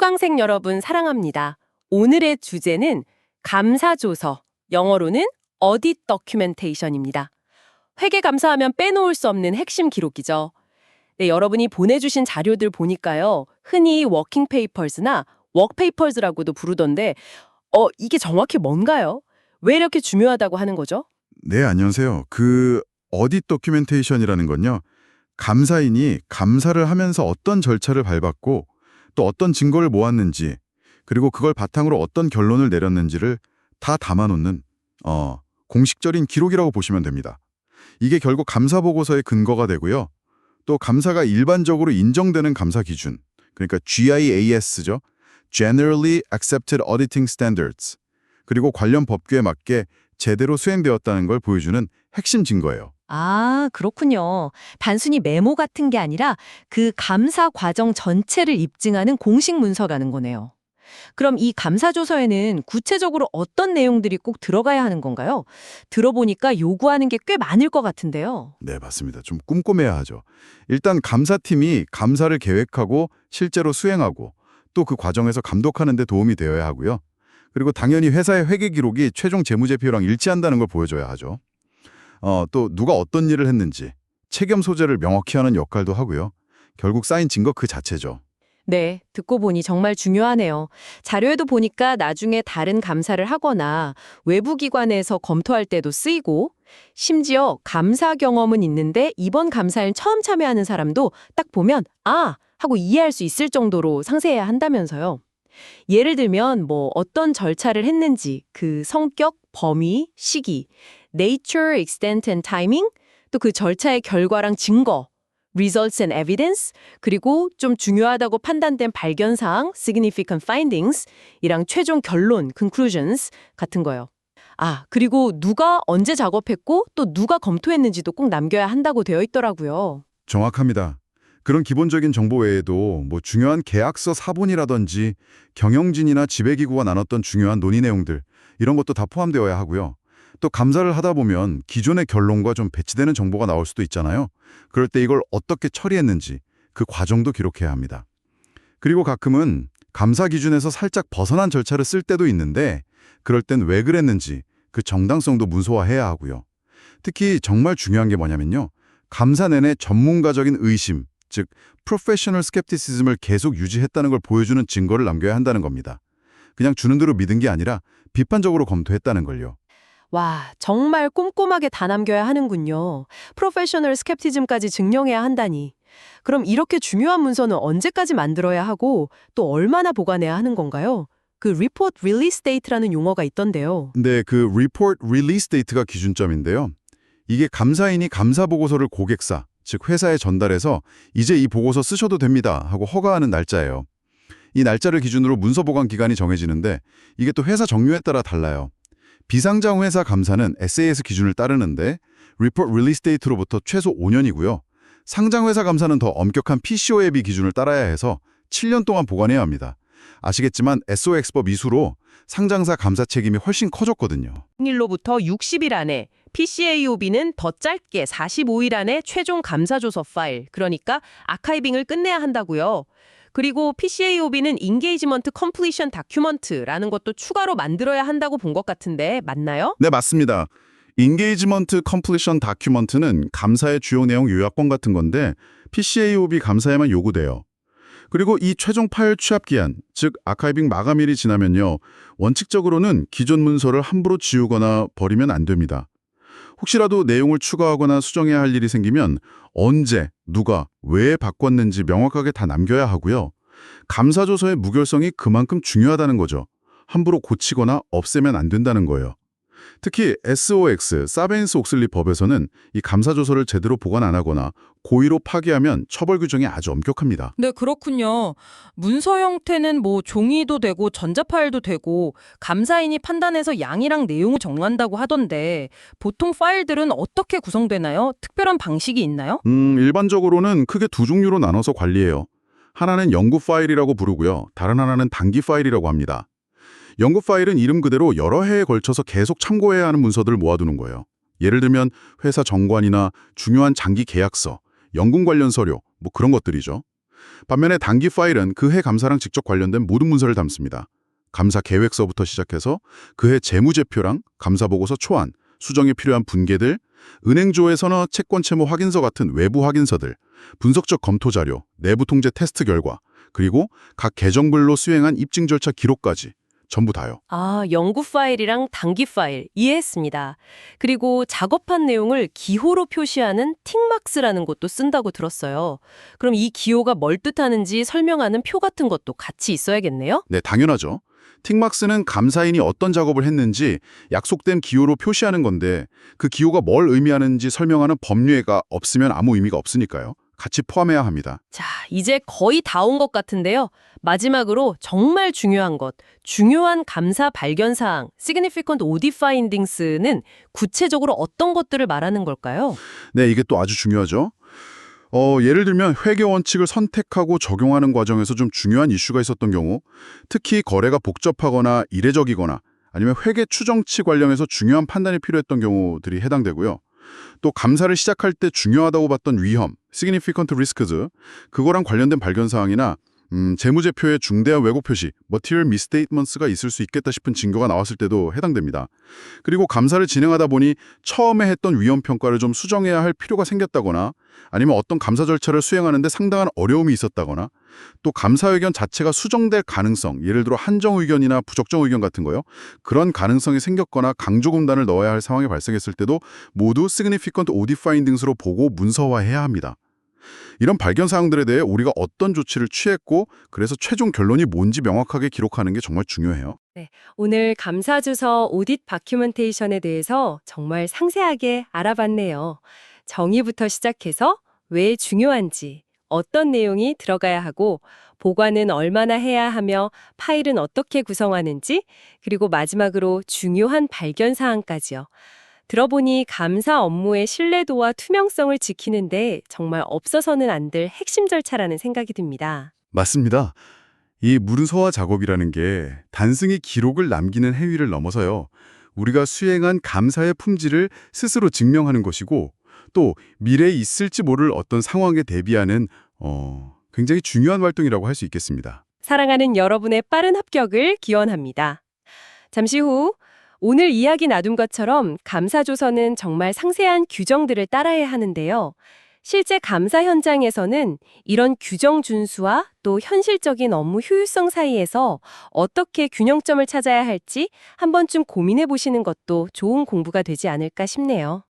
수강생 여러분 사랑합니다. 오늘의 주제는 감사조서, 영어로는 Audit Documentation입니다. 회계 감사하면 빼놓을 수 없는 핵심 기록이죠. 네, 여러분이 보내주신 자료들 보니까요. 흔히 워킹 페이퍼스나 워크 페이퍼스라고도 부르던데 이게 정확히 뭔가요? 왜 이렇게 중요하다고 하는 거죠? 네, 안녕하세요. 어딧 도큐멘테이션이라는 건요. 감사인이 감사를 하면서 어떤 절차를 밟았고 또 어떤 증거를 모았는지 그리고 그걸 바탕으로 어떤 결론을 내렸는지를 다 담아놓는 공식적인 기록이라고 보시면 됩니다. 이게 결국 감사 보고서의 근거가 되고요. 또 감사가 일반적으로 인정되는 감사 기준, 그러니까 GIAS죠. Generally Accepted Auditing Standards. 그리고 관련 법규에 맞게 제대로 수행되었다는 걸 보여주는 핵심 증거예요. 아, 그렇군요. 단순히 메모 같은 게 아니라 그 감사 과정 전체를 입증하는 공식 문서라는 거네요. 그럼 이 감사조서에는 구체적으로 어떤 내용들이 꼭 들어가야 하는 건가요? 들어보니까 요구하는 게 꽤 많을 것 같은데요. 네, 맞습니다. 좀 꼼꼼해야 하죠. 일단 감사팀이 감사를 계획하고 실제로 수행하고 또 그 과정에서 감독하는 데 도움이 되어야 하고요. 그리고 당연히 회사의 회계 기록이 최종 재무제표랑 일치한다는 걸 보여줘야 하죠. 또 누가 어떤 일을 했는지 책임 소재를 명확히 하는 역할도 하고요. 결국 쌓인 증거 그 자체죠. 네, 듣고 보니 정말 중요하네요. 자료에도 보니까 나중에 다른 감사를 하거나 외부 기관에서 검토할 때도 쓰이고, 심지어 감사 경험은 있는데 이번 감사에 처음 참여하는 사람도 딱 보면 아! 하고 이해할 수 있을 정도로 상세해야 한다면서요. 예를 들면 어떤 절차를 했는지 그 성격, 범위, 시기, nature, extent and timing, 또 그 절차의 결과랑 증거, results and evidence, 그리고 좀 중요하다고 판단된 발견사항, significant findings, 이랑 최종 결론, conclusions 같은 거요. 아, 그리고 누가 언제 작업했고 또 누가 검토했는지도 꼭 남겨야 한다고 되어 있더라고요. 정확합니다. 그런 기본적인 정보 외에도 중요한 계약서 사본이라든지 경영진이나 지배기구가 나눴던 중요한 논의 내용들 이런 것도 다 포함되어야 하고요. 또 감사를 하다 보면 기존의 결론과 좀 배치되는 정보가 나올 수도 있잖아요. 그럴 때 이걸 어떻게 처리했는지 그 과정도 기록해야 합니다. 그리고 가끔은 감사 기준에서 살짝 벗어난 절차를 쓸 때도 있는데 그럴 땐 왜 그랬는지 그 정당성도 문서화해야 하고요. 특히 정말 중요한 게 뭐냐면요. 감사 내내 전문가적인 의심, 즉 프로페셔널 스캡티시즘을 계속 유지했다는 걸 보여주는 증거를 남겨야 한다는 겁니다. 그냥 주는 대로 믿은 게 아니라 비판적으로 검토했다는 걸요. 와, 정말 꼼꼼하게 다 남겨야 하는군요. 프로페셔널 스캡티즘까지 증명해야 한다니. 그럼 이렇게 중요한 문서는 언제까지 만들어야 하고 또 얼마나 보관해야 하는 건가요? 그 report release date라는 용어가 있던데요. 근데 그 report release date가 기준점인데요. 이게 감사인이 감사 보고서를 고객사, 즉 회사에 전달해서 이제 이 보고서 쓰셔도 됩니다 하고 허가하는 날짜예요. 이 날짜를 기준으로 문서 보관 기간이 정해지는데 이게 또 회사 종류에 따라 달라요. 비상장 회사 감사는 SAS 기준을 따르는데 Report Release Date로부터 최소 5년이고요. 상장 회사 감사는 더 엄격한 PCOAB 기준을 따라야 해서 7년 동안 보관해야 합니다. 아시겠지만 SOX법 이수로 상장사 감사 책임이 훨씬 커졌거든요. 일로부터 60일 안에, PCAOB는 더 짧게 45일 안에 최종 감사조서 파일, 그러니까 아카이빙을 끝내야 한다고요. 그리고 PCAOB는 인게이지먼트 컴플리션 다큐먼트라는 것도 추가로 만들어야 한다고 본 것 같은데 맞나요? 네, 맞습니다. Engagement Completion Document는 감사의 주요 내용 요약본 같은 건데 PCAOB 감사에만 요구돼요. 그리고 이 최종 파일 취합 기한, 즉 아카이빙 마감일이 지나면요. 원칙적으로는 기존 문서를 함부로 지우거나 버리면 안 됩니다. 혹시라도 내용을 추가하거나 수정해야 할 일이 생기면 언제, 누가, 왜 바꿨는지 명확하게 다 남겨야 하고요. 감사조서의 무결성이 그만큼 중요하다는 거죠. 함부로 고치거나 없애면 안 된다는 거예요. 특히 SOX, 사베인스-옥슬리 법에서는 이 감사조서를 제대로 보관 안 하거나 고의로 파기하면 처벌 규정이 아주 엄격합니다. 네, 그렇군요. 문서 형태는 종이도 되고 전자파일도 되고 감사인이 판단해서 양이랑 내용을 정한다고 하던데 보통 파일들은 어떻게 구성되나요? 특별한 방식이 있나요? 일반적으로는 크게 두 종류로 나눠서 관리해요. 하나는 연구 파일이라고 부르고요. 다른 하나는 단기 파일이라고 합니다. 연구 파일은 이름 그대로 여러 해에 걸쳐서 계속 참고해야 하는 문서들을 모아두는 거예요. 예를 들면 회사 정관이나 중요한 장기 계약서, 연금 관련 서류, 그런 것들이죠. 반면에 단기 파일은 그 해 감사랑 직접 관련된 모든 문서를 담습니다. 감사 계획서부터 시작해서 그 해 재무제표랑 감사보고서 초안, 수정에 필요한 분계들, 은행조회서나 채권 채무 확인서 같은 외부 확인서들, 분석적 검토 자료, 내부 통제 테스트 결과, 그리고 각 계정별로 수행한 입증 절차 기록까지 전부 다요. 아, 연구 파일이랑 단기 파일 이해했습니다. 그리고 작업한 내용을 기호로 표시하는 틱마크라는 것도 쓴다고 들었어요. 그럼 이 기호가 뭘 뜻하는지 설명하는 표 같은 것도 같이 있어야겠네요? 네, 당연하죠. 틱마크는 감사인이 어떤 작업을 했는지 약속된 기호로 표시하는 건데 그 기호가 뭘 의미하는지 설명하는 법률가 없으면 아무 의미가 없으니까요. 같이 포함해야 합니다. 자, 이제 거의 다 온 것 같은데요. 마지막으로 정말 중요한 것, 중요한 감사 발견 사항, significant audit findings는 구체적으로 어떤 것들을 말하는 걸까요? 네, 이게 또 아주 중요하죠. 예를 들면 회계 원칙을 선택하고 적용하는 과정에서 좀 중요한 이슈가 있었던 경우, 특히 거래가 복잡하거나 이례적이거나 아니면 회계 추정치 관련해서 중요한 판단이 필요했던 경우들이 해당되고요. 또 감사를 시작할 때 중요하다고 봤던 위험, significant risks, 그거랑 관련된 발견 사항이나 재무제표의 중대한 왜곡 표시, material misstatements가 있을 수 있겠다 싶은 징조가 나왔을 때도 해당됩니다. 그리고 감사를 진행하다 보니 처음에 했던 위험 평가를 좀 수정해야 할 필요가 생겼다거나 아니면 어떤 감사 절차를 수행하는데 상당한 어려움이 있었다거나 또 감사 의견 자체가 수정될 가능성, 예를 들어 한정 의견이나 부적정 의견 같은 거요. 그런 가능성이 생겼거나 강조 검단을 넣어야 할 상황이 발생했을 때도 모두 significant audit findings로 보고 문서화해야 합니다. 이런 발견 사항들에 대해 우리가 어떤 조치를 취했고 그래서 최종 결론이 뭔지 명확하게 기록하는 게 정말 중요해요. 오늘 감사주서 오딧 다큐멘테이션에 대해서 정말 상세하게 알아봤네요. 정의부터 시작해서 왜 중요한지, 어떤 내용이 들어가야 하고, 보관은 얼마나 해야 하며 파일은 어떻게 구성하는지, 그리고 마지막으로 중요한 발견 사항까지요. 들어보니 감사 업무의 신뢰도와 투명성을 지키는데 정말 없어서는 안 될 핵심 절차라는 생각이 듭니다. 맞습니다. 이 문서화 작업이라는 게 단순히 기록을 남기는 행위를 넘어서요. 우리가 수행한 감사의 품질을 스스로 증명하는 것이고 또 미래에 있을지 모를 어떤 상황에 대비하는 굉장히 중요한 활동이라고 할 수 있겠습니다. 사랑하는 여러분의 빠른 합격을 기원합니다. 잠시 후 오늘 이야기 나눈 것처럼 감사조서는 정말 상세한 규정들을 따라야 하는데요. 실제 감사 현장에서는 이런 규정 준수와 또 현실적인 업무 효율성 사이에서 어떻게 균형점을 찾아야 할지 한 번쯤 고민해 보시는 것도 좋은 공부가 되지 않을까 싶네요.